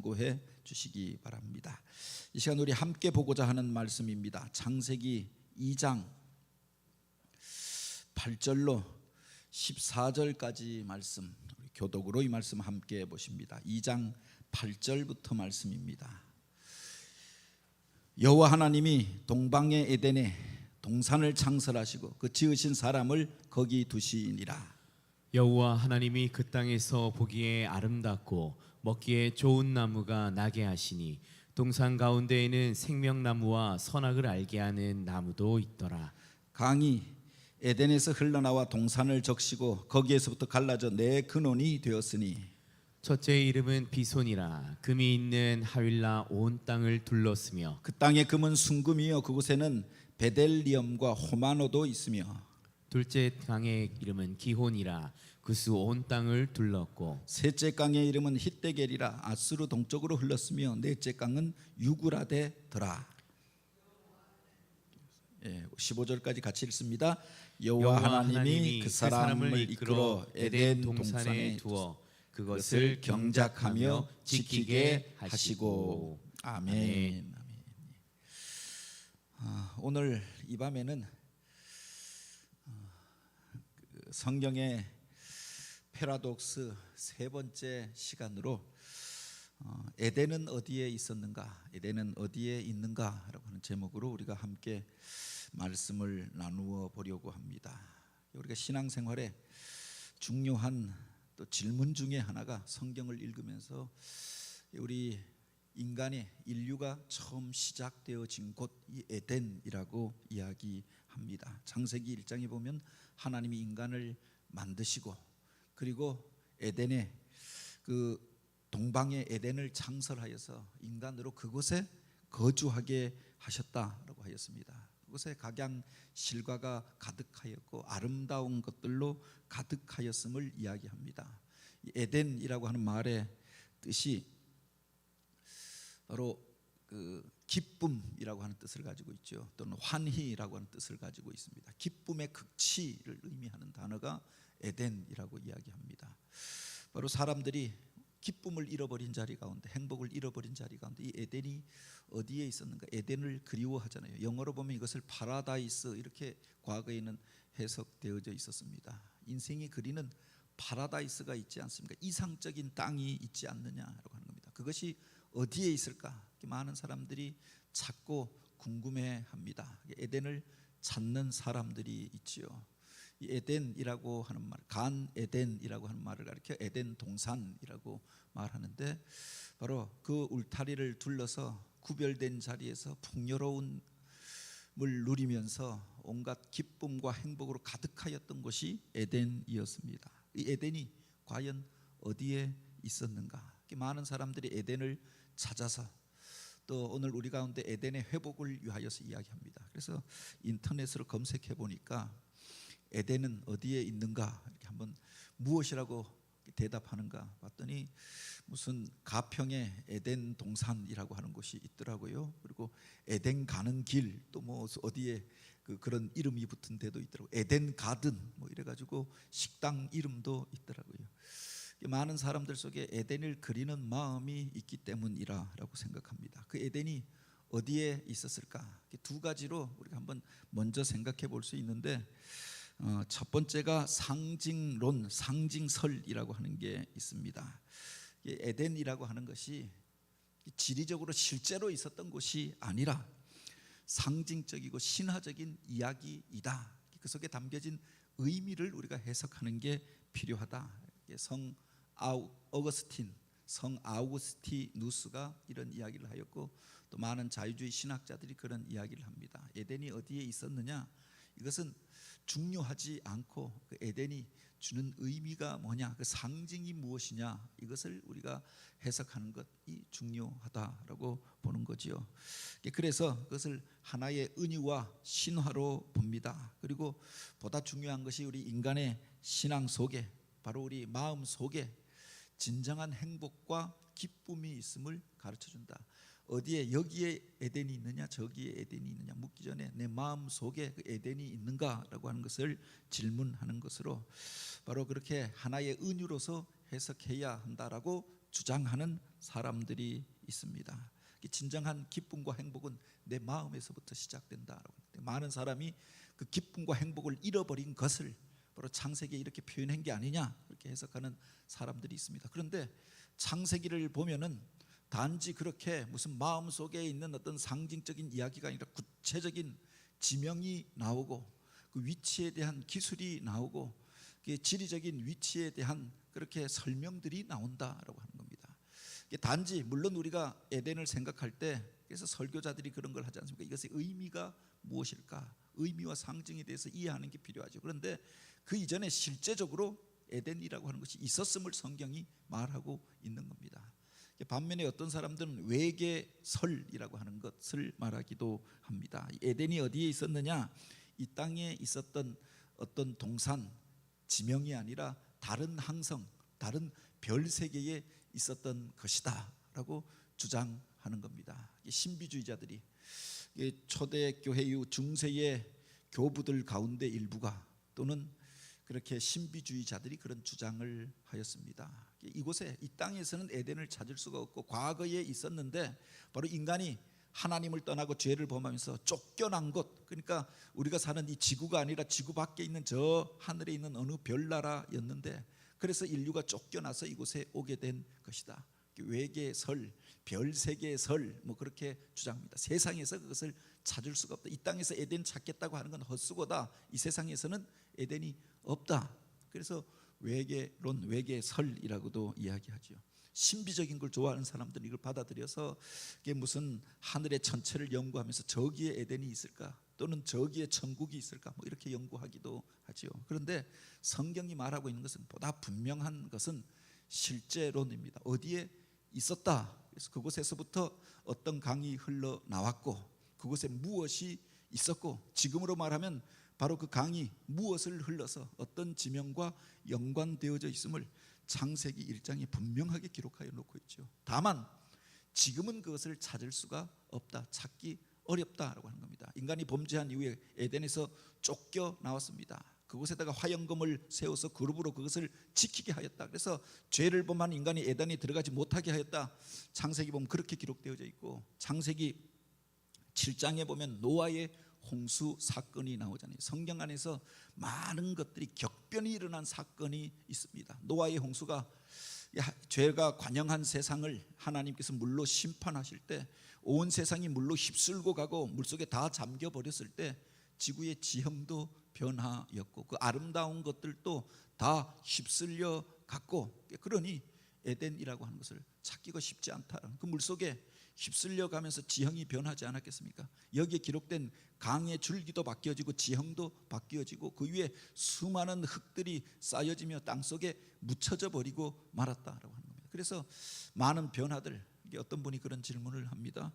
고해 주시기 바랍니다. 이 시간 우리 함께 보고자 하는 말씀입니다. 창세기 2장 8절로 14절까지 말씀, 우리 교독으로 이 말씀 함께 보십니다. 2장 8절부터 말씀입니다. 여호와 하나님이 동방의 에덴에 동산을 창설하시고 그 지으신 사람을 거기 두시니라. 여호와 하나님이 그 땅에서 보기에 아름답고 먹기에 좋은 나무가 나게 하시니 동산 가운데에는 생명나무와 선악을 알게 하는 나무도 있더라. 강이 에덴에서 흘러나와 동산을 적시고 거기에서부터 갈라져 네 근원이 되었으니 첫째의 이름은 비손이라. 금이 있는 하윌라 온 땅을 둘렀으며 그 땅의 금은 순금이요 그곳에는 베델리엄과 호마노도 있으며 둘째 강의 이름은 기혼이라. 그 수 온 땅을 둘렀고 셋째 강의 이름은 hit데겔이라. 아수르 동쪽으로 흘렀으며 넷째 강은 유그라데더라. 15절까지 같이 읽습니다. 여호와 하나님이 그 사람을 이끌어 에덴 동산에 두어 그것을 경작하며 지키게 하시고. 아멘. 오늘 이 밤에는 성경의 패러독스 세 번째 시간으로 에덴은 어디에 있었는가, 에덴은 어디에 있는가라고 하는 제목으로 우리가 함께 말씀을 나누어 보려고 합니다. 우리가 신앙생활에 중요한 또 질문 중에 하나가 성경을 읽으면서 우리 인간의 인류가 처음 시작되어진 곳 이 에덴이라고 이야기합니다. 창세기 1장에 보면 하나님이 인간을 만드시고 그리고 에덴에 그 동방의 에덴을 창설하여서 인간으로 그곳에 거주하게 하셨다라고 하였습니다. 그곳에 각양 실과가 가득하였고 아름다운 것들로 가득하였음을 이야기합니다. 에덴이라고 하는 말의 뜻이 바로 그 기쁨이라고 하는 뜻을 가지고 있죠. 또는 환희라고 하는 뜻을 가지고 있습니다. 기쁨의 극치를 의미하는 단어가 에덴이라고 이야기합니다. 바로 사람들이 기쁨을 잃어버린 자리 가운데, 행복을 잃어버린 자리 가운데 이 에덴이 어디에 있었는가? 에덴을 그리워하잖아요. 영어로 보면 이것을 파라다이스 이렇게 과거에는 해석되어져 있었습니다. 인생이 그리는 파라다이스가 있지 않습니까? 이상적인 땅이 있지 않느냐라고 하는 겁니다. 그것이 어디에 있을까? 많은 사람들이 찾고 궁금해합니다. 에덴을 찾는 사람들이 있지요. 이 에덴이라고 하는 말, 간 에덴이라고 하는 말을 가리켜 에덴 동산이라고 말하는데 바로 그 울타리를 둘러서 구별된 자리에서 풍요로움을 누리면서 온갖 기쁨과 행복으로 가득하였던 곳이 에덴이었습니다. 이 에덴이 과연 어디에 있었는가? 많은 사람들이 에덴을 찾아서 또 오늘 우리 가운데 에덴의 회복을 위하여서 이야기합니다. 그래서 인터넷으로 검색해 보니까 에덴은 어디에 있는가 이렇게 한번 무엇이라고 대답하는가 봤더니 무슨 가평에 에덴 동산이라고 하는 곳이 있더라고요. 그리고 에덴 가는 길 또 뭐 어디에 그런 이름이 붙은 데도 있더라고요. 에덴 가든 뭐 이래가지고 식당 이름도 있더라고요. 많은 사람들 속에 에덴을 그리는 마음이 있기 때문이라고 생각합니다. 그 에덴이 어디에 있었을까? 두 가지로 우리가 한번 먼저 생각해 볼 수 있는데 첫 번째가 상징론, 상징설이라고 하는 게 있습니다. 에덴이라고 하는 것이 지리적으로 실제로 있었던 곳이 아니라 상징적이고 신화적인 이야기이다. 그 속에 담겨진 의미를 우리가 해석하는 게 필요하다. 성 아우구스티누스가 이런 이야기를 하였고 또 많은 자유주의 신학자들이 그런 이야기를 합니다. 에덴이 어디에 있었느냐? 이것은 중요하지 않고 그 에덴이 주는 의미가 뭐냐, 그 상징이 무엇이냐, 이것을 우리가 해석하는 것이 중요하다라고 보는 거지요. 그래서 그것을 하나의 은유와 신화로 봅니다. 그리고 보다 중요한 것이 우리 인간의 신앙 속에, 바로 우리 마음 속에 진정한 행복과 기쁨이 있음을 가르쳐준다. 어디에 여기에 에덴이 있느냐 저기에 에덴이 있느냐 묻기 전에 내 마음 속에 그 에덴이 있는가라고 하는 것을 질문하는 것으로 바로 그렇게 하나의 은유로서 해석해야 한다라고 주장하는 사람들이 있습니다. 진정한 기쁨과 행복은 내 마음에서부터 시작된다라고 하는데, 많은 사람이 그 기쁨과 행복을 잃어버린 것을 바로 창세기에 이렇게 표현한 게 아니냐 이렇게 해석하는 사람들이 있습니다. 그런데 창세기를 보면은 단지 그렇게 무슨 마음속에 있는 어떤 상징적인 이야기가 아니라 구체적인 지명이 나오고 그 위치에 대한 기술이 나오고 지리적인 위치에 대한 그렇게 설명들이 나온다라고 하는 겁니다. 단지 물론 우리가 에덴을 생각할 때, 그래서 설교자들이 그런 걸 하지 않습니까? 이것의 의미가 무엇일까? 의미와 상징에 대해서 이해하는 게 필요하죠. 그런데 그 이전에 실제적으로 에덴이라고 하는 것이 있었음을 성경이 말하고 있는 겁니다. 반면에 어떤 사람들은 외계설이라고 하는 것을 말하기도 합니다. 에덴이 어디에 있었느냐? 이 땅에 있었던 어떤 동산 지명이 아니라 다른 항성, 다른 별 세계에 있었던 것이다 라고 주장하는 겁니다. 신비주의자들이 초대교회 이후 중세의 교부들 가운데 일부가, 또는 그렇게 신비주의자들이 그런 주장을 하였습니다. 이곳에, 이 땅에서는 에덴을 찾을 수가 없고 과거에 있었는데 바로 인간이 하나님을 떠나고 죄를 범하면서 쫓겨난 곳, 그러니까 우리가 사는 이 지구가 아니라 지구 밖에 있는 저 하늘에 있는 어느 별나라였는데, 그래서 인류가 쫓겨나서 이곳에 오게 된 것이다. 외계설, 별세계설 뭐 그렇게 주장합니다. 세상에서 그것을 찾을 수가 없다. 이 땅에서 에덴 찾겠다고 하는 건 헛수고다. 이 세상에서는 에덴이 없다. 그래서 외계론, 외계설이라고도 이야기하죠. 신비적인 걸 좋아하는 사람들은 이걸 받아들여서 이게 무슨 하늘의 천체를 연구하면서 저기에 에덴이 있을까, 또는 저기에 천국이 있을까, 뭐 이렇게 연구하기도 하죠. 그런데 성경이 말하고 있는 것은 보다 분명한 것은 실제론입니다. 어디에 있었다. 그래서 그곳에서부터 어떤 강이 흘러 나왔고 그곳에 무엇이 있었고, 지금으로 말하면 바로 그 강이 무엇을 흘러서 어떤 지명과 연관되어져 있음을 창세기 1장에 분명하게 기록하여 놓고 있죠. 다만 지금은 그것을 찾을 수가 없다, 찾기 어렵다라고 하는 겁니다. 인간이 범죄한 이후에 에덴에서 쫓겨 나왔습니다. 그곳에다가 화영검을 세워서 그룹으로 그것을 지키게 하였다. 그래서 죄를 범한 인간이 에덴에 들어가지 못하게 하였다. 창세기 보면 그렇게 기록되어져 있고, 창세기 7장에 보면 노아의 홍수 사건이 나오잖아요. 성경 안에서 많은 것들이 격변이 일어난 사건이 있습니다. 노아의 홍수가 죄가 관영한 세상을 하나님께서 물로 심판하실 때, 온 세상이 물로 휩쓸고 가고 물속에 다 잠겨 버렸을 때 지구의 지형도 변화였고 그 아름다운 것들도 다 휩쓸려 갔고, 그러니 에덴이라고 하는 것을 찾기가 쉽지 않다. 그 물속에 휩쓸려 가면서 지형이 변하지 않았겠습니까? 여기에 기록된 강의 줄기도 바뀌어지고 지형도 바뀌어지고 그 위에 수많은 흙들이 쌓여지며 땅속에 묻혀져 버리고 말았다라고 하는 겁니다. 그래서 많은 변화들, 어떤 분이 그런 질문을 합니다.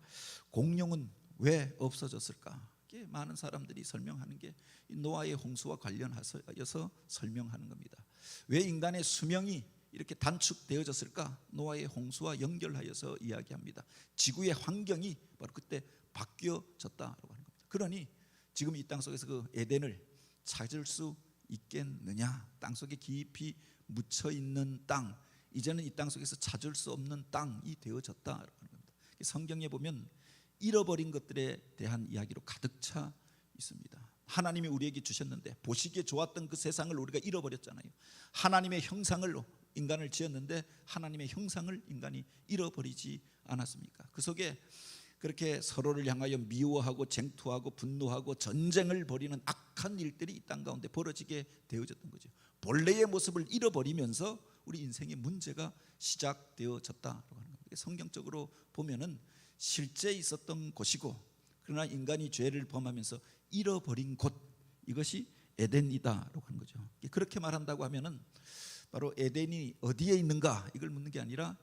공룡은 왜 없어졌을까? 많은 사람들이 설명하는 게 노아의 홍수와 관련해서 설명하는 겁니다. 왜 인간의 수명이 이렇게 단축되어졌을까? 노아의 홍수와 연결하여서 이야기합니다. 지구의 환경이 바로 그때 바뀌어졌다라고 하는 겁니다. 그러니 지금 이 땅속에서 그 에덴을 찾을 수 있겠느냐? 땅속에 깊이 묻혀있는 땅, 이제는 이 땅속에서 찾을 수 없는 땅이 되어졌다라고 하는 겁니다. 성경에 보면 잃어버린 것들에 대한 이야기로 가득 차 있습니다. 하나님이 우리에게 주셨는데 보시기에 좋았던 그 세상을 우리가 잃어버렸잖아요. 하나님의 형상으로 인간을 지었는데 하나님의 형상을 인간이 잃어버리지 않았습니까? 그 속에 그렇게 서로를 향하여 미워하고 쟁투하고 분노하고 전쟁을 벌이는 악한 일들이 이 땅 가운데 벌어지게 되어졌던 거죠. 본래의 모습을 잃어버리면서 우리 인생의 문제가 시작되어졌다라고 하는 겁니다. 성경적으로 보면은 실제 있었던 곳이고, 그러나 인간이 죄를 범하면서 잃어버린 곳, 이것이 에덴이다라고 하는 거죠. 그렇게 말한다고 하면은 바로 에덴이 어디에 있는가 이걸 묻는 게 아니라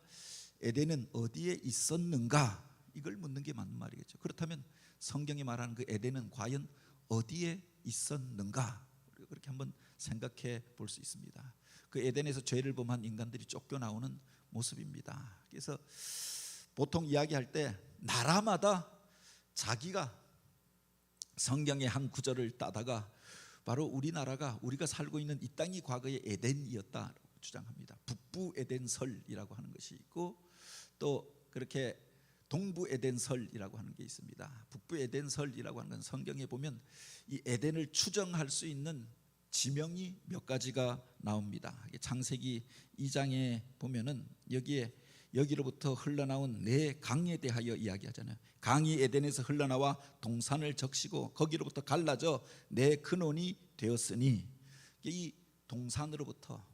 에덴은 어디에 있었는가 이걸 묻는 게 맞는 말이겠죠. 그렇다면 성경이 말하는 그 에덴은 과연 어디에 있었는가, 그렇게 한번 생각해 볼 수 있습니다. 그 에덴에서 죄를 범한 인간들이 쫓겨나오는 모습입니다. 그래서 보통 이야기할 때 나라마다 자기가 성경의 한 구절을 따다가 바로 우리나라가, 우리가 살고 있는 이 땅이 과거에 에덴이었다, 주장합니다. 북부 에덴설이라고 하는 것이 있고 또 그렇게 동부 에덴설이라고 하는 게 있습니다. 북부 에덴설이라고 하는 건 성경에 보면 이 에덴을 추정할 수 있는 지명이 몇 가지가 나옵니다. 창세기 2장에 보면은 여기로부터 흘러나온 네 강에 대하여 이야기하잖아요. 강이 에덴에서 흘러나와 동산을 적시고 거기로부터 갈라져 네 근원이 되었으니, 이 동산으로부터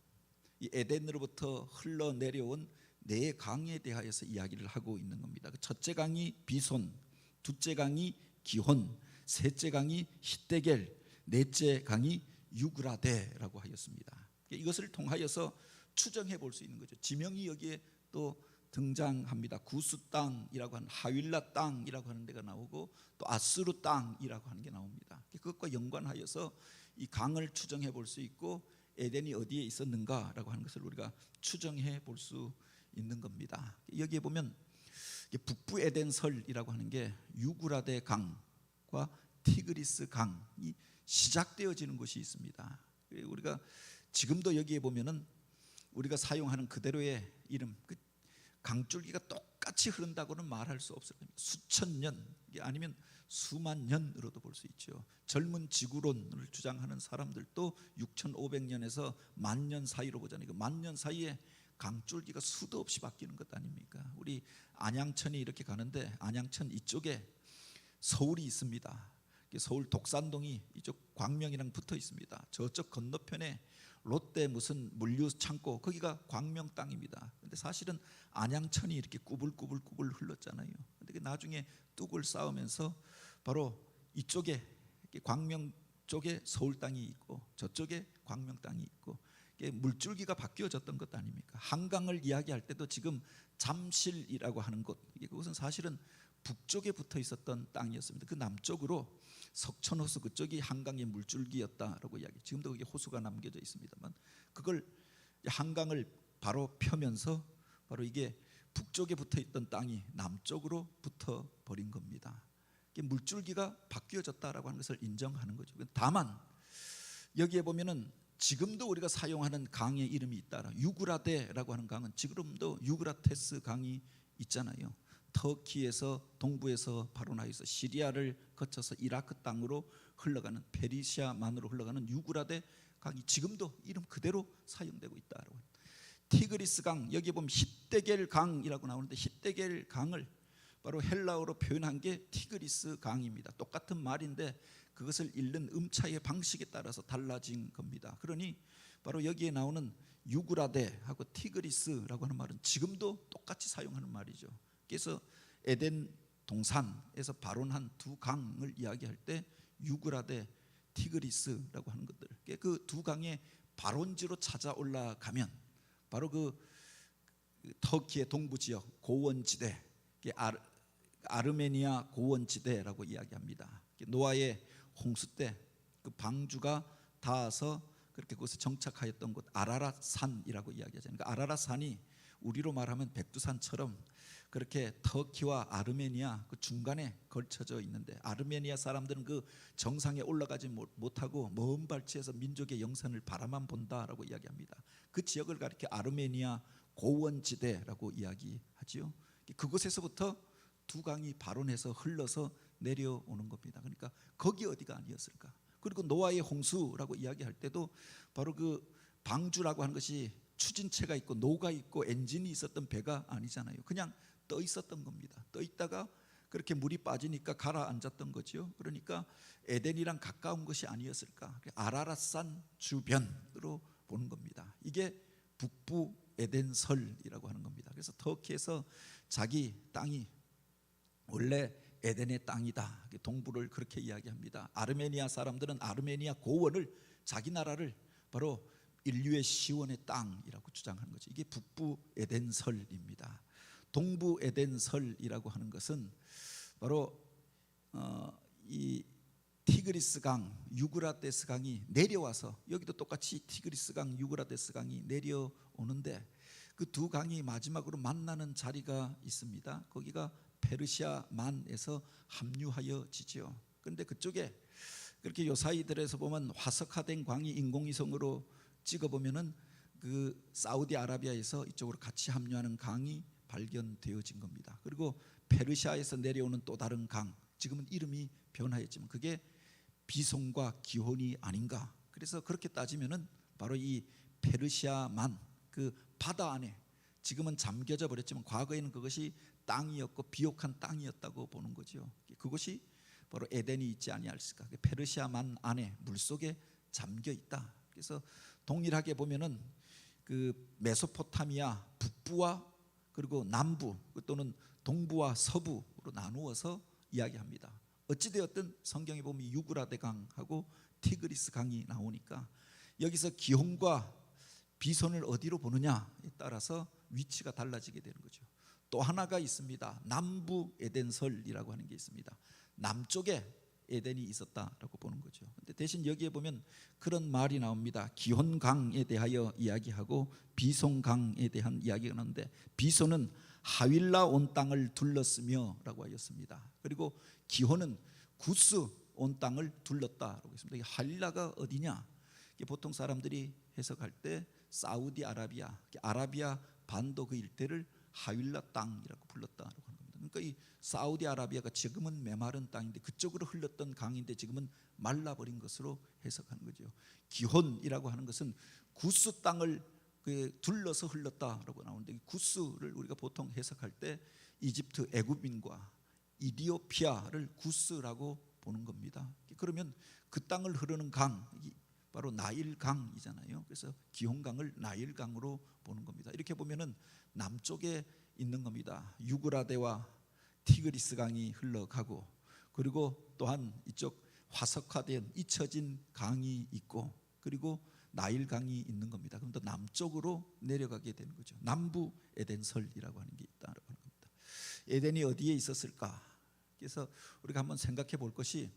이 에덴으로부터 흘러내려온 네 강에 대하여서 이야기를 하고 있는 겁니다. 첫째 강이 비손, 둘째 강이 기혼, 셋째 강이 히데겔, 넷째 강이 유그라데라고 하였습니다. 이것을 통하여서 추정해 볼 수 있는 거죠. 지명이 여기에 또 등장합니다. 구스 땅이라고 하는 하윌라 땅이라고 하는 데가 나오고 또 아스루 땅이라고 하는 게 나옵니다. 그것과 연관하여서 이 강을 추정해 볼 수 있고 에덴이 어디에 있었는가라고 하는 것을 우리가 추정해 볼 수 있는 겁니다. 여기에 보면 북부 에덴설이라고 하는 게 유그라데 강과 티그리스 강이 시작되어지는 곳이 있습니다. 우리가 지금도 여기에 보면은 우리가 사용하는 그대로의 이름, 그 강줄기가 똑같이 흐른다고는 말할 수 없을 겁니다. 수천 년 아니면 수만 년으로도 볼 수 있죠. 젊은 지구론을 주장하는 사람들도 6,500년에서 10,000년 사이로 보잖아요. 그 10,000년 사이에 강줄기가 수도 없이 바뀌는 것 아닙니까? 우리 안양천이 이렇게 가는데 안양천 이쪽에 서울이 있습니다. 서울 독산동이 이쪽 광명이랑 붙어 있습니다. 저쪽 건너편에 롯데 무슨 물류 창고, 거기가 광명 땅입니다. 근데 사실은 안양천이 이렇게 꾸불꾸불 흘렀잖아요. 근데 나중에 뚝을 쌓으면서 바로 이쪽에 광명 쪽에 서울 땅이 있고 저쪽에 광명 땅이 있고 물줄기가 바뀌어졌던 것 아닙니까? 한강을 이야기할 때도 지금 잠실이라고 하는 곳, 그것은 사실은 북쪽에 붙어 있었던 땅이었습니다. 그 남쪽으로 석천호수 그쪽이 한강의 물줄기였다라고 이야기. 지금도 그게 호수가 남겨져 있습니다만 그걸 한강을 바로 펴면서 바로 이게 북쪽에 붙어 있던 땅이 남쪽으로 붙어 버린 겁니다. 물줄기가 바뀌어졌다라고 하는 것을 인정하는 거죠. 다만 여기에 보면은 지금도 우리가 사용하는 강의 이름이 있다. 유그라데라고 하는 강은 지금도 유그라테스 강이 있잖아요. 터키에서 동부에서 바로나에서 시리아를 거쳐서 이라크 땅으로 흘러가는 페르시아만으로 흘러가는 유그라데 강이 지금도 이름 그대로 사용되고 있다라고. 티그리스 강, 여기 보면 히데겔 강이라고 나오는데 히데겔 강을 바로 헬라어로 표현한 게 티그리스 강입니다. 똑같은 말인데 그것을 읽는 음차의 방식에 따라서 달라진 겁니다. 그러니 바로 여기에 나오는 유그라데하고 티그리스라고 하는 말은 지금도 똑같이 사용하는 말이죠. 그래서 에덴 동산에서 발원한 두 강을 이야기할 때 유그라데, 티그리스라고 하는 것들, 그 두 강의 발원지로 찾아 올라가면 바로 그 터키의 동부 지역 고원지대, 아르메니아 고원지대라고 이야기합니다. 노아의 홍수 때 그 방주가 닿아서 그렇게 거기서 정착하였던 곳 아라랏산이라고 이야기하잖아요. 그러니까 아라랏산이 우리로 말하면 백두산처럼 그렇게 터키와 아르메니아 그 중간에 걸쳐져 있는데 아르메니아 사람들은 그 정상에 올라가지 못하고 먼 발치에서 민족의 영산을 바라만 본다라고 이야기합니다. 그 지역을 가리켜 아르메니아 고원지대라고 이야기하지요. 그곳에서부터 두 강이 발원해서 흘러서 내려오는 겁니다. 그러니까 거기 어디가 아니었을까? 그리고 노아의 홍수라고 이야기할 때도 바로 그 방주라고 하는 것이 추진체가 있고 노가 있고 엔진이 있었던 배가 아니잖아요. 그냥 떠 있었던 겁니다. 떠 있다가 그렇게 물이 빠지니까 가라앉았던 거죠. 그러니까 에덴이랑 가까운 것이 아니었을까? 아라랏산 주변으로 보는 겁니다. 이게 북부 에덴설이라고 하는 겁니다. 그래서 터키에서 자기 땅이 원래 에덴의 땅이다. 동부를 그렇게 이야기합니다. 아르메니아 사람들은 아르메니아 고원을 자기 나라를 바로 인류의 시원의 땅이라고 주장하는 거죠. 이게 북부 에덴설입니다. 동부 에덴설이라고 하는 것은 바로 이 티그리스 강, 유그라데스 강이 내려와서 여기도 똑같이 티그리스 강, 유그라데스 강이 내려오는데 그 두 강이 마지막으로 만나는 자리가 있습니다. 거기가 페르시아만에서 합류하여지죠. 그런데 그쪽에 그렇게 요사이들에서 보면 화석화된 광이 인공위성으로 찍어보면은 그 사우디아라비아에서 이쪽으로 같이 합류하는 강이 발견되어진 겁니다. 그리고 페르시아에서 내려오는 또 다른 강, 지금은 이름이 변하였지만 그게 비송과 기혼이 아닌가. 그래서 그렇게 따지면은 바로 이 페르시아만 그 바다 안에, 지금은 잠겨져 버렸지만 과거에는 그것이 땅이었고 비옥한 땅이었다고 보는 거죠. 그것이 바로 에덴이 있지 아니할까. 페르시아만 안에 물속에 잠겨 있다. 그래서 동일하게 보면은 그 메소포타미아 북부와 그리고 남부 또는 동부와 서부로 나누어서 이야기합니다. 어찌되었든 성경에 보면 유브라데 강하고 티그리스 강이 나오니까 여기서 기혼과 비손을 어디로 보느냐에 따라서 위치가 달라지게 되는 거죠. 또 하나가 있습니다. 남부 에덴설이라고 하는 게 있습니다. 남쪽에 에덴이 있었다라고 보는 거죠. 근데 대신 여기에 보면 그런 말이 나옵니다. 기혼강에 대하여 이야기하고 비손강에 대한 이야기가 나오는데, 비손은 하윌라 온 땅을 둘렀으며라고 하였습니다. 그리고 기혼은 구스 온 땅을 둘렀다라고 했습니다. 이 하윌라가 어디냐? 보통 사람들이 해석할 때 사우디아라비아, 아라비아 반도 그 일대를 하윌라 땅이라고 불렀다라고 하는 겁니다. 그러니까 이 사우디아라비아가 지금은 메마른 땅인데 그쪽으로 흘렀던 강인데 지금은 말라버린 것으로 해석하는 거죠. 기혼이라고 하는 것은 구스 땅을 둘러서 흘렀다라고 나오는데, 구스를 우리가 보통 해석할 때 이집트 애굽인과 이디오피아를 구스라고 보는 겁니다. 그러면 그 땅을 흐르는 강, 바로 나일강이잖아요. 그래서 기혼강을 나일강으로 보는 겁니다. 이렇게 보면은 남쪽에 있는 겁니다. 유그라데와 티그리스 강이 흘러가고, 그리고 또한 이쪽 화석화된 잊혀진 강이 있고, 그리고 나일강이 있는 겁니다. 그럼 또 남쪽으로 내려가게 되는 거죠. 남부 에덴설이라고 하는 게 있다라고 하는 겁니다. 에덴이 어디에 있었을까? 그래서 우리가 한번 생각해 볼 것이,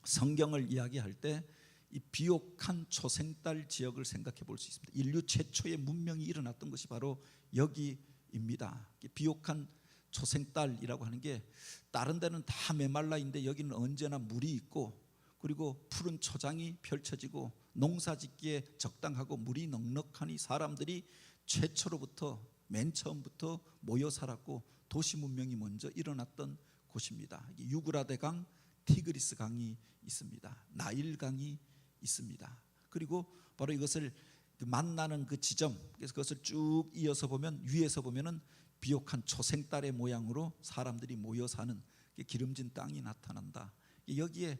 성경을 이야기할 때 이 비옥한 초생달 지역을 생각해 볼 수 있습니다. 인류 최초의 문명이 일어났던 것이 바로 여기입니다. 비옥한 초생달이라고 하는 게 다른 데는 다 메말라 있는데 여기는 언제나 물이 있고, 그리고 푸른 초장이 펼쳐지고 농사짓기에 적당하고 물이 넉넉하니 사람들이 최초로부터 맨 처음부터 모여 살았고 도시 문명이 먼저 일어났던 곳입니다. 유그라데 강, 티그리스 강이 있습니다. 나일 강이 있습니다. 그리고 바로 이것을 만나는 그 지점, 그래서 그것을 쭉 이어서 보면 위에서 보면은 비옥한 초생달의 모양으로 사람들이 모여 사는 기름진 땅이 나타난다. 여기에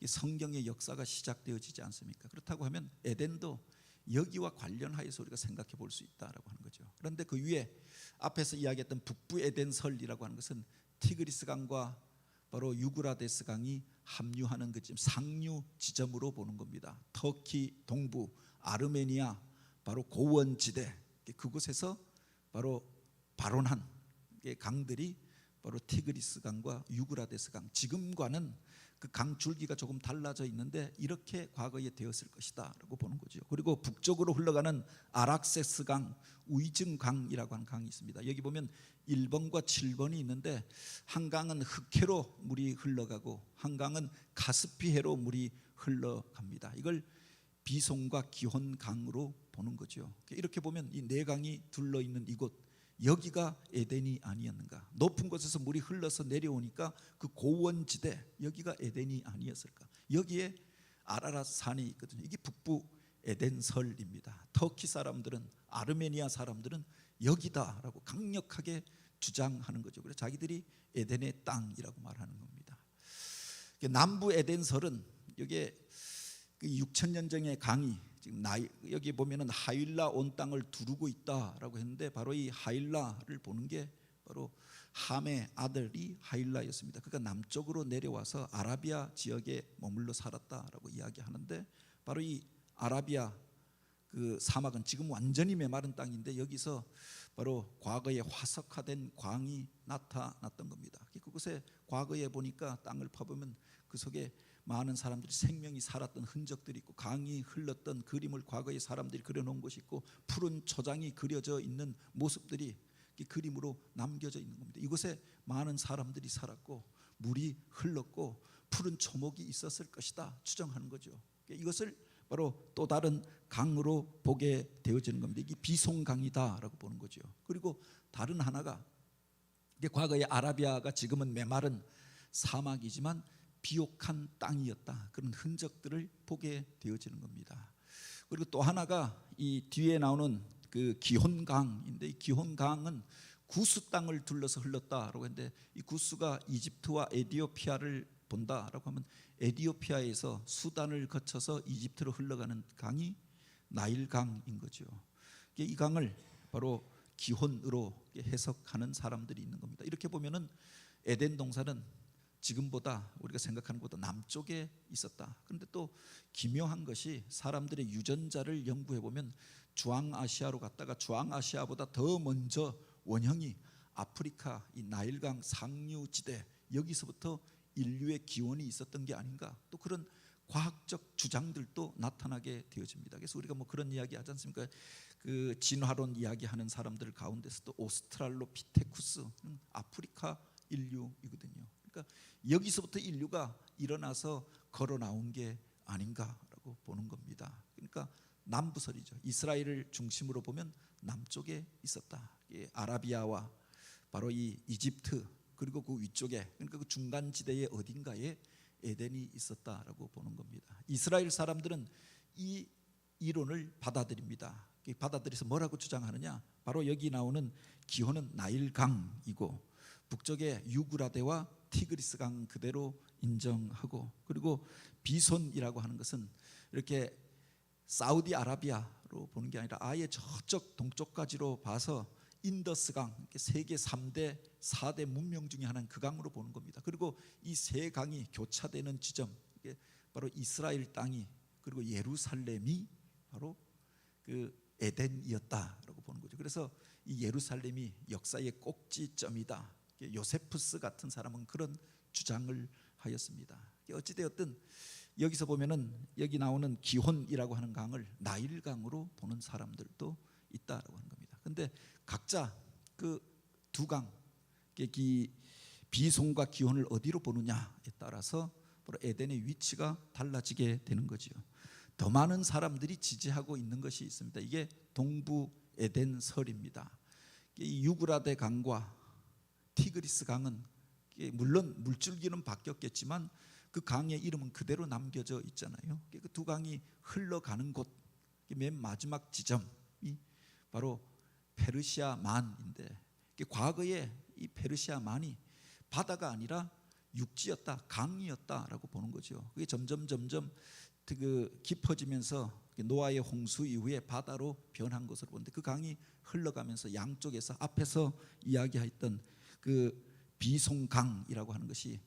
성경의 역사가 시작되어지지 않습니까? 그렇다고 하면 에덴도 여기와 관련하여서 우리가 생각해 볼 수 있다라고 하는 거죠. 그런데 그 위에 앞에서 이야기했던 북부 에덴설이라고 하는 것은 티그리스 강과 바로 유그라데스 강이 합류하는 그 지금 상류 지점으로 보는 겁니다. 터키 동부 아르메니아 바로 고원지대, 그곳에서 바로 발원한 강들이 바로 티그리스 강과 유그라데스 강, 지금과는 그 강 줄기가 조금 달라져 있는데 이렇게 과거에 되었을 것이다 라고 보는 거죠. 그리고 북쪽으로 흘러가는 아락세스 강, 우이증 강이라고 하는 강이 있습니다. 여기 보면 1번과 7번이 있는데, 한 강은 흑해로 물이 흘러가고 한 강은 카스피해로 물이 흘러갑니다. 이걸 비송과 기혼 강으로 보는 거죠. 이렇게 보면 이 네 강이 둘러 있는 이곳, 여기가 에덴이 아니었는가? 높은 곳에서 물이 흘러서 내려오니까 그 고원지대, 여기가 에덴이 아니었을까? 여기에 아라랏 산이 있거든요. 이게 북부 에덴설입니다. 터키 사람들은, 아르메니아 사람들은 여기다라고 강력하게 주장하는 거죠. 그래서 자기들이 에덴의 땅이라고 말하는 겁니다. 남부 에덴설은 여기에 6,000년 전의 강이 지금 여기 보면은 하윌라 온 땅을 두르고 있다라고 했는데, 바로 이 하윌라를 보는 게 바로 함의 아들이 하윌라였습니다. 그가 남쪽으로 내려와서 아라비아 지역에 머물러 살았다라고 이야기하는데, 바로 이 아라비아 그 사막은 지금 완전히 메마른 땅인데 여기서 바로 과거에 화석화된 광이 나타났던 겁니다. 그곳에 과거에 보니까 땅을 파보면 그 속에 많은 사람들이 생명이 살았던 흔적들이 있고, 강이 흘렀던 그림을 과거에 사람들이 그려놓은 것이 있고, 푸른 초장이 그려져 있는 모습들이 그림으로 남겨져 있는 겁니다. 이곳에 많은 사람들이 살았고 물이 흘렀고 푸른 초목이 있었을 것이다 추정하는 거죠. 이것을 바로 또 다른 강으로 보게 되어지는 겁니다. 이게 비송강이다라고 보는 거죠. 그리고 다른 하나가 이게 과거의 아라비아가 지금은 메마른 사막이지만 비옥한 땅이었다. 그런 흔적들을 보게 되어지는 겁니다. 그리고 또 하나가 이 뒤에 나오는 그 기혼강인데, 이 기혼강은 구스 땅을 둘러서 흘렀다라고 했는데, 이 구스가 이집트와 에디오피아를 본다라고 하면 에디오피아에서 수단을 거쳐서 이집트로 흘러가는 강이 나일강인 거죠. 이 강을 바로 기혼으로 해석하는 사람들이 있는 겁니다. 이렇게 보면은 에덴 동산은 지금보다 우리가 생각하는 것보다 남쪽에 있었다. 그런데 또 기묘한 것이 사람들의 유전자를 연구해 보면 중앙아시아로 갔다가 중앙아시아보다 더 먼저 원형이 아프리카 이 나일강 상류지대, 여기서부터 인류의 기원이 있었던 게 아닌가, 또 그런 과학적 주장들도 나타나게 되어집니다. 그래서 우리가 뭐 그런 이야기 하지 않습니까? 그 진화론 이야기하는 사람들 가운데서도 오스트랄로피테쿠스는 아프리카 인류이거든요. 그러니까 여기서부터 인류가 일어나서 걸어 나온 게 아닌가라고 보는 겁니다. 그러니까 남부설이죠. 이스라엘을 중심으로 보면 남쪽에 있었다. 아라비아와 바로 이 이집트, 그리고 그 위쪽에, 그러니까 그 중간 지대의 어딘가에 에덴이 있었다라고 보는 겁니다. 이스라엘 사람들은 이 이론을 받아들입니다. 받아들여서 뭐라고 주장하느냐? 바로 여기 나오는 기호는 나일강이고 북쪽의 유브라데와 티그리스강 그대로 인정하고, 그리고 비손이라고 하는 것은 이렇게 사우디아라비아로 보는 게 아니라 아예 저쪽 동쪽까지로 봐서 인더스강, 세계 3대 4대 문명 중에 하나인 그 강으로 보는 겁니다. 그리고 이 세 강이 교차되는 지점, 이게 바로 이스라엘 땅이, 그리고 예루살렘이 바로 그 에덴이었다라고 보는 거죠. 그래서 이 예루살렘이 역사의 꼭지점이다. 요세푸스 같은 사람은 그런 주장을 하였습니다. 어찌 되었든 여기서 보면은 여기 나오는 기혼이라고 하는 강을 나일강으로 보는 사람들도 있다라고 하는 겁니다. 근데 각자 그 두 강, 비송과 기혼을 어디로 보느냐에 따라서 바로 에덴의 위치가 달라지게 되는 거죠. 더 많은 사람들이 지지하고 있는 것이 있습니다. 이게 동부 에덴설입니다. 이 유브라데 강과 티그리스 강은 물론 물줄기는 바뀌었겠지만 그 강의 이름은 그대로 남겨져 있잖아요. 그 두 강이 흘러가는 곳, 맨 마지막 지점이 바로 페르시아만인데, 과거에 이 페르시아만이 바다가 아니라 육지였다, 강이었다라고 보는 거죠. 그게 점점 그 깊어지면서 노아의 홍수 이후에 바다로 변한 것으로 보는데, 그 강이 흘러가면서 양쪽에서 앞에서 이야기했던 그 비송강이라고 하는 것이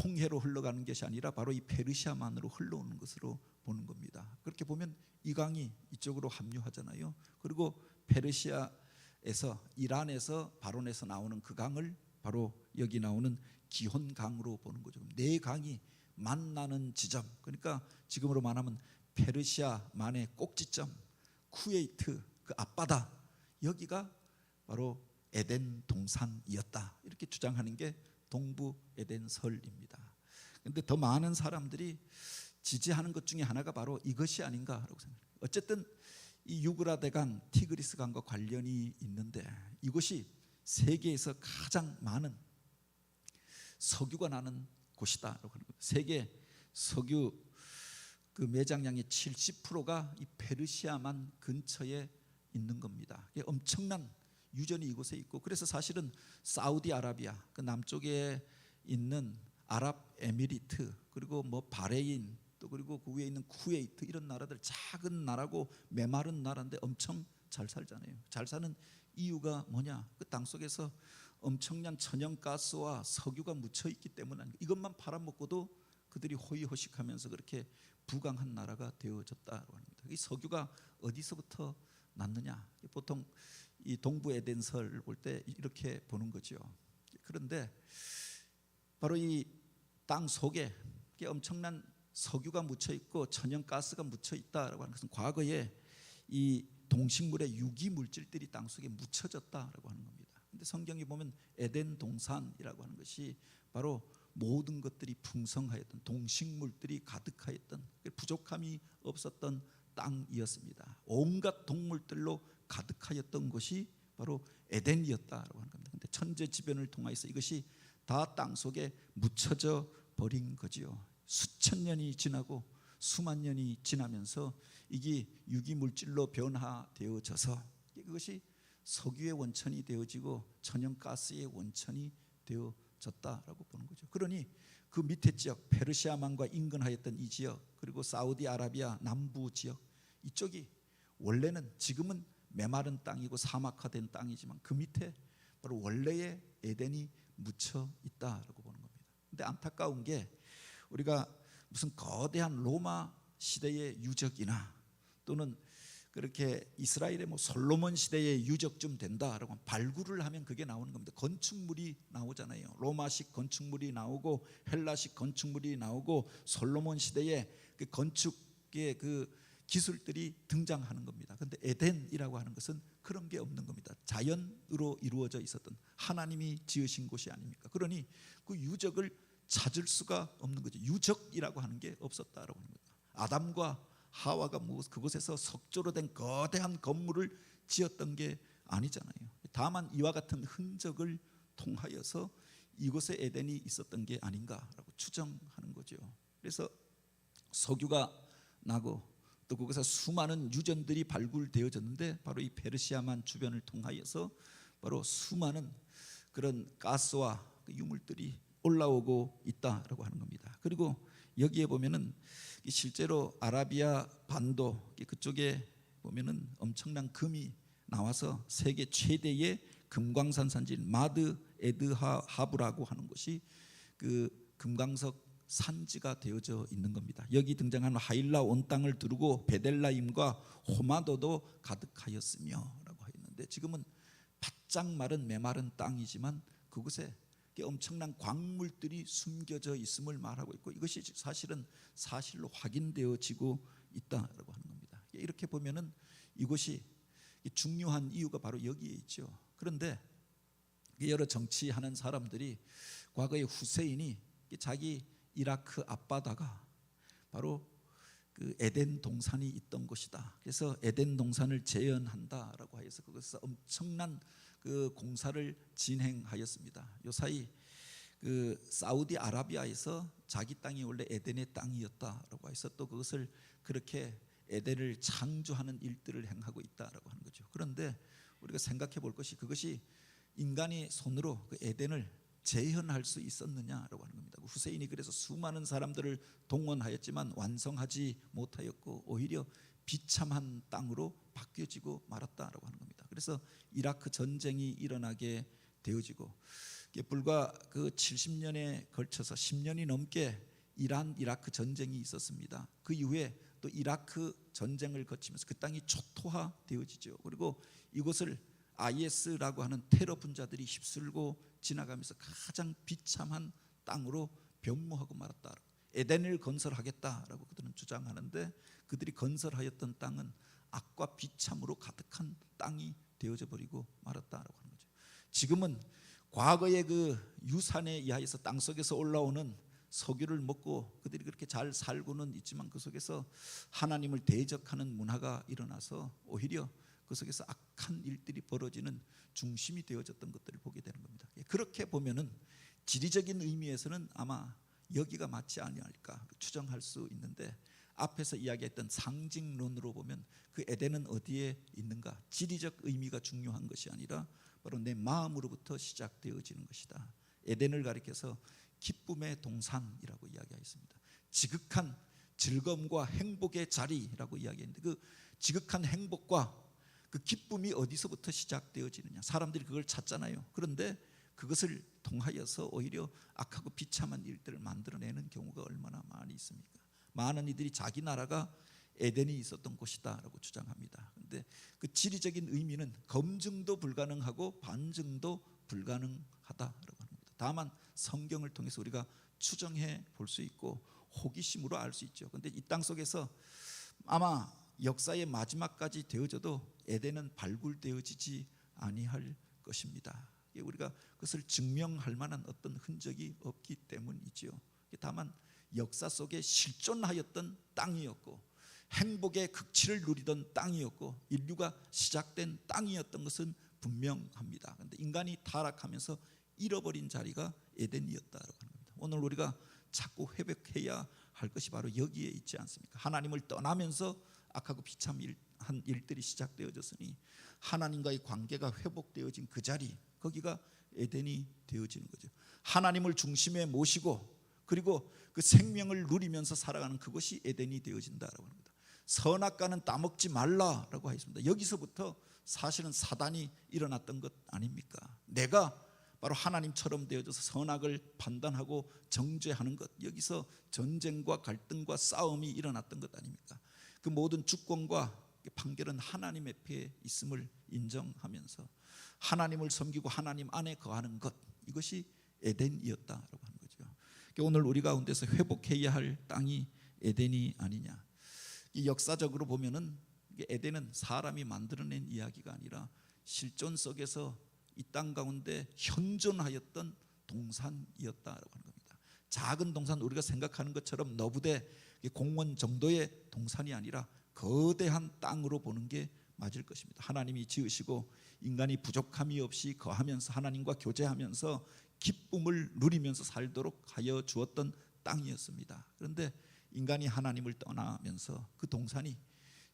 홍해로 흘러가는 것이 아니라 바로 이 페르시아만으로 흘러오는 것으로 보는 겁니다. 그렇게 보면 이 강이 이쪽으로 합류하잖아요. 그리고 페르시아에서, 이란에서 발원해서 나오는 그 강을 바로 여기 나오는 기혼강으로 보는 거죠. 네 강이 만나는 지점, 그러니까 지금으로 말하면 페르시아만의 꼭지점, 쿠웨이트 그 앞바다, 여기가 바로 에덴 동산이었다, 이렇게 주장하는 게 동부 에덴설입니다. 그런데 더 많은 사람들이 지지하는 것 중에 하나가 바로 이것이 아닌가라고 생각합니다. 어쨌든 이 유브라데강, 티그리스강과 관련이 있는데, 이곳이 세계에서 가장 많은 석유가 나는 곳이다라고 하는 겁니다. 세계 석유 그 매장량의 70%가 이 페르시아만 근처에 있는 겁니다. 엄청난 유전이 이곳에 있고, 그래서 사실은 사우디아라비아 그 남쪽에 있는 아랍에미리트, 그리고 뭐 바레인, 또 그리고 그 위에 있는 쿠웨이트, 이런 나라들 작은 나라고 메마른 나라인데 엄청 잘 살잖아요. 잘 사는 이유가 뭐냐? 그 땅 속에서 엄청난 천연가스와 석유가 묻혀 있기 때문 아닙니까? 이것만 팔아먹고도 그들이 호의호식하면서 그렇게 부강한 나라가 되어졌다고 합니다. 이 석유가 어디서부터 났느냐? 보통 이 동부 에덴설을 볼 때 이렇게 보는 거죠. 그런데 바로 이 땅 속에 엄청난 석유가 묻혀 있고 천연가스가 묻혀 있다라고 하는 것은 과거에 이 동식물의 유기 물질들이 땅 속에 묻혀졌다라고 하는 겁니다. 근데 성경이 보면 에덴 동산이라고 하는 것이 바로 모든 것들이 풍성하였던, 동식물들이 가득하였던, 부족함이 없었던 땅이었습니다. 온갖 동물들로 가득하였던 곳이 바로 에덴이었다라고 하는 겁니다. 근데 천재지변을 통해서 이것이 다 땅 속에 묻혀져 버린 거지요. 수천 년이 지나고 수만 년이 지나면서 이게 유기물질로 변화되어져서 그것이 석유의 원천이 되어지고 천연가스의 원천이 되어졌다라고 보는 거죠. 그러니 그 밑에 지역, 페르시아만과 인근하였던 이 지역, 그리고 사우디아라비아 남부 지역, 이쪽이 원래는 지금은 메마른 땅이고 사막화된 땅이지만 그 밑에 바로 원래의 에덴이 묻혀 있다라고 보는 겁니다. 근데 안타까운 게 우리가 무슨 거대한 로마 시대의 유적이나 또는 그렇게 이스라엘의 뭐 솔로몬 시대의 유적쯤 된다라고 발굴을 하면 그게 나오는 겁니다. 건축물이 나오잖아요. 로마식 건축물이 나오고 헬라식 건축물이 나오고 솔로몬 시대의 그 건축의 그 기술들이 등장하는 겁니다. 그런데 에덴이라고 하는 것은 그런 게 없는 겁니다. 자연으로 이루어져 있었던 하나님이 지으신 곳이 아닙니까? 그러니 그 유적을 찾을 수가 없는 거죠. 유적이라고 하는 게 없었다라고 하는 겁니다. 아담과 하와가 그곳에서 석조로 된 거대한 건물을 지었던 게 아니잖아요. 다만 이와 같은 흔적을 통하여서 이곳에 에덴이 있었던 게 아닌가라고 추정하는 거죠. 그래서 석유가 나고 또 그곳에 수많은 유전들이 발굴되어졌는데 바로 이 페르시아만 주변을 통하여서 바로 수많은 그런 가스와 유물들이 올라오고 있다라고 하는 겁니다. 그리고 여기에 보면은 실제로 아라비아 반도 그쪽에 보면은 엄청난 금이 나와서 세계 최대의 금광산 산지인 마드 에드하브라고 하는 곳이 그 금광석 산지가 되어져 있는 겁니다. 여기 등장하는 하일라 온 땅을 두르고 베델라임과 호마도도 가득하였으며라고 하였는데 지금은 바짝 마른 메마른 땅이지만 그곳에 엄청난 광물들이 숨겨져 있음을 말하고 있고 이것이 사실은 사실로 확인되어지고 있다라고 하는 겁니다. 이렇게 보면은 이곳이 중요한 이유가 바로 여기에 있죠. 그런데 여러 정치하는 사람들이 과거에 후세인이 자기 이라크 앞바다가 바로 그 에덴 동산이 있던 곳이다. 그래서 에덴 동산을 재현한다라고 해서 그것에서 엄청난 그 공사를 진행하였습니다. 요사이 그 사우디아라비아에서 자기 땅이 원래 에덴의 땅이었다라고 해서 또 그것을 그렇게 에덴을 창조하는 일들을 행하고 있다라고 하는 거죠. 그런데 우리가 생각해 볼 것이 그것이 인간이 손으로 그 에덴을 재현할 수 있었느냐라고 하는 겁니다. 후세인이 그래서 수많은 사람들을 동원하였지만 완성하지 못하였고 오히려 비참한 땅으로 바뀌어지고 말았다라고 하는 겁니다. 그래서 이라크 전쟁이 일어나게 되어지고 불과 그 70년에 걸쳐서 10년이 넘게 이란 이라크 전쟁이 있었습니다. 그 이후에 또 이라크 전쟁을 거치면서 그 땅이 초토화되어지죠. 그리고 이곳을 IS라고 하는 테러 분자들이 휩쓸고 지나가면서 가장 비참한 땅으로 변모하고 말았다. 에덴을 건설하겠다라고 그들은 주장하는데 그들이 건설하였던 땅은 악과 비참으로 가득한 땅이 되어져 버리고 말았다라고 하는 거죠. 지금은 과거의 그 유산에 의하여서 땅 속에서 올라오는 석유를 먹고 그들이 그렇게 잘 살고는 있지만 그 속에서 하나님을 대적하는 문화가 일어나서 오히려 그 속에서 악한 일들이 벌어지는 중심이 되어졌던 것들을 보게 되는 겁니다. 그렇게 보면은 지리적인 의미에서는 아마 여기가 맞지 아니할까 추정할 수 있는데 앞에서 이야기했던 상징론으로 보면 그 에덴은 어디에 있는가? 지리적 의미가 중요한 것이 아니라 바로 내 마음으로부터 시작되어지는 것이다. 에덴을 가리켜서 기쁨의 동산이라고 이야기하였습니다. 지극한 즐거움과 행복의 자리라고 이야기했는데 그 지극한 행복과 그 기쁨이 어디서부터 시작되어지느냐? 사람들이 그걸 찾잖아요. 그런데 그것을 통하여서 오히려 악하고 비참한 일들을 만들어내는 경우가 얼마나 많이 있습니까? 많은 이들이 자기 나라가 에덴이 있었던 곳이다라고 주장합니다. 그런데 그 지리적인 의미는 검증도 불가능하고 반증도 불가능하다라고 합니다. 다만 성경을 통해서 우리가 추정해 볼 수 있고 호기심으로 알 수 있죠. 그런데 이 땅 속에서 아마 역사의 마지막까지 되어져도 에덴은 발굴되어지지 아니할 것입니다. 우리가 그것을 증명할 만한 어떤 흔적이 없기 때문이지요. 다만 역사 속에 실존하였던 땅이었고 행복의 극치를 누리던 땅이었고 인류가 시작된 땅이었던 것은 분명합니다. 그런데 인간이 타락하면서 잃어버린 자리가 에덴이었다라고 하는 겁니다. 오늘 우리가 자꾸 회복해야 할 것이 바로 여기에 있지 않습니까? 하나님을 떠나면서 악하고 비참한 일들이 시작되어졌으니 하나님과의 관계가 회복되어진 그 자리, 거기가 에덴이 되어지는 거죠. 하나님을 중심에 모시고 그리고 그 생명을 누리면서 살아가는 그것이 에덴이 되어진다라고 합니다. 선악과는 따먹지 말라라고 하였습니다. 여기서부터 사실은 사단이 일어났던 것 아닙니까? 내가 바로 하나님처럼 되어져서 선악을 판단하고 정죄하는 것, 여기서 전쟁과 갈등과 싸움이 일어났던 것 아닙니까? 그 모든 주권과 판결은 하나님 앞에 있음을 인정하면서 하나님을 섬기고 하나님 안에 거하는 것, 이것이 에덴이었다라고 하는 거죠. 오늘 우리 가운데서 회복해야 할 땅이 에덴이 아니냐. 이 역사적으로 보면은 에덴은 사람이 만들어낸 이야기가 아니라 실존 속에서 이 땅 가운데 현존하였던 동산이었다라고 하는 겁니다. 작은 동산, 우리가 생각하는 것처럼 너부대 공원 정도의 동산이 아니라 거대한 땅으로 보는 게 맞을 것입니다. 하나님이 지으시고 인간이 부족함이 없이 거하면서 하나님과 교제하면서 기쁨을 누리면서 살도록 하여 주었던 땅이었습니다. 그런데 인간이 하나님을 떠나면서 그 동산이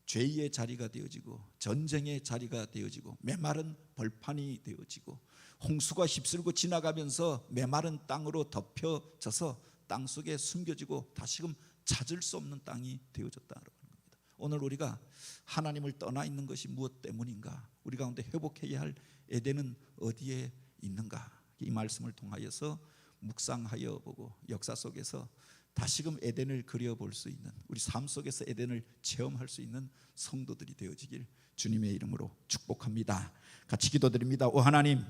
죄의 자리가 되어지고 전쟁의 자리가 되어지고 메마른 벌판이 되어지고 홍수가 휩쓸고 지나가면서 메마른 땅으로 덮여져서 땅 속에 숨겨지고 다시금 찾을 수 없는 땅이 되어졌다는 겁니다. 오늘 우리가 하나님을 떠나 있는 것이 무엇 때문인가? 우리 가운데 회복해야 할 에덴은 어디에 있는가? 이 말씀을 통하여서 묵상하여 보고 역사 속에서 다시금 에덴을 그려볼 수 있는, 우리 삶 속에서 에덴을 체험할 수 있는 성도들이 되어지길 주님의 이름으로 축복합니다. 같이 기도드립니다. 오 하나님,